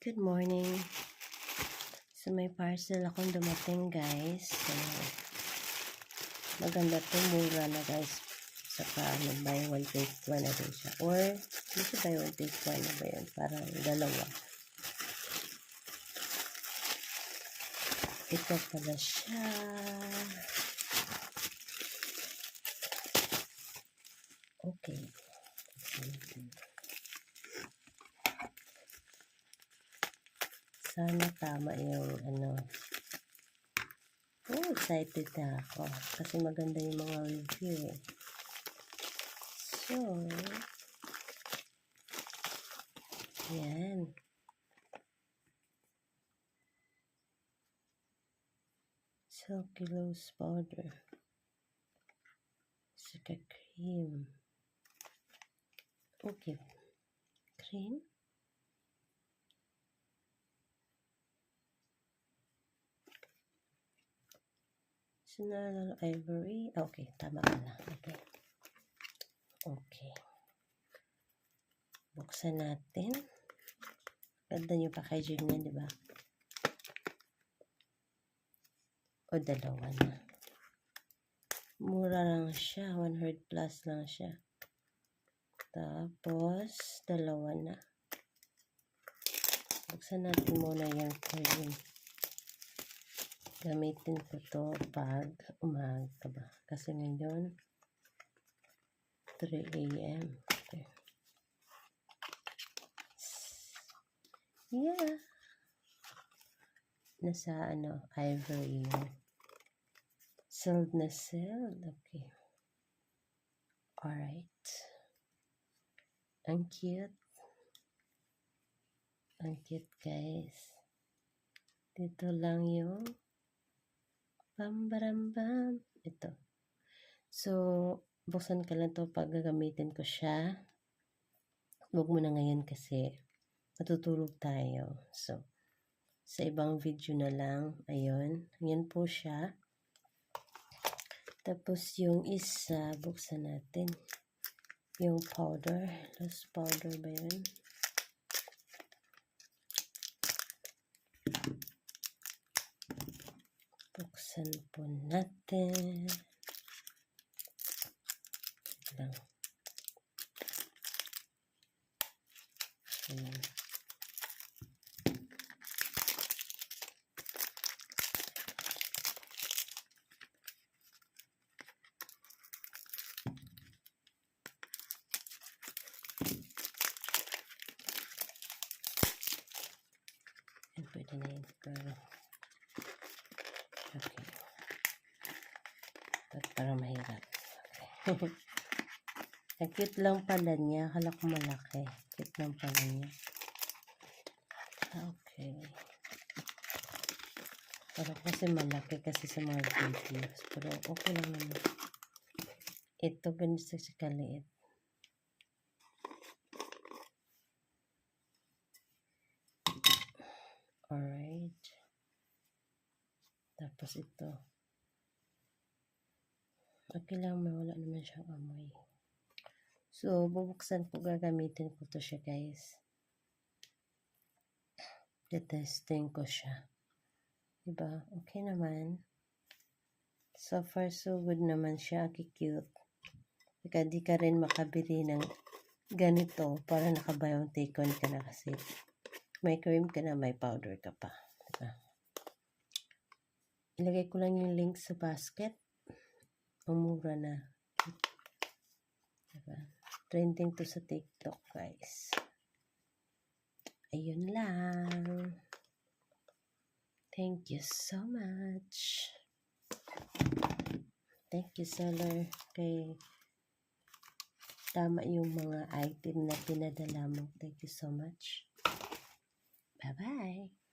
Good morning. So may parcel akong dumating guys. So maganda to, mura na guys. Saka buy one take one na din siya. Or hindi buy one take one na ba yun? Parang dalawa. Ito pala siya. Okay. Sana tama yung excited na ako kasi maganda yung mga review eh. So yan, cellulose powder, saka cream. Okay, cream. Sinalal ivory. Okay, tama pala. Okay. Buksan natin. Ganda yung packaging niya, di ba? O, dalawa na. Mura lang siya. 100 plus lang siya. Tapos, dalawa na. Buksan natin muna yung cream. Gamitin ko to pag umaga ba. Kasi ngayon, 3 AM. Okay. Yeah. Nasa ivory yun. Sealed na sealed. Okay. Alright. Ang cute. Ang cute guys. Dito lang yung bam. Ito. So, buksan ka lang to pag gagamitin ko siya. Huwag mo na ngayon kasi matutulog tayo. So, sa ibang video na lang. Ayun. Yan po siya. Tapos yung isa, buksan natin. Yung powder. Loose powder ba yun? Buksan po natin. Lang. Ayan. Pwede na yun. Okay. Para mahirap. Okay. Ang cute lang pala niya. Akala ko malaki. Cute lang pala niya. Okay. Parang kasi malaki kasi sa mga videos. Pero okay lang naman. Ito ganito sa kaliit. Alright. Tapos ito. Okay lang, wala naman siyang amoy. So, bubuksan po, gagamitin ko to siya guys. Testing ko siya. Diba? Okay naman. So far, so good naman siya. Cute. Kaya di ka rin makabili ng ganito para nakabayong take on ka na kasi may cream ka na, may powder ka pa. Diba? Ilagay ko lang yung link sa basket. Umura na. Diba? Trending to sa TikTok, guys. Ayun lang. Thank you so much. Thank you, seller. Kay tama yung mga item na pinadala mo. Thank you so much. Bye-bye.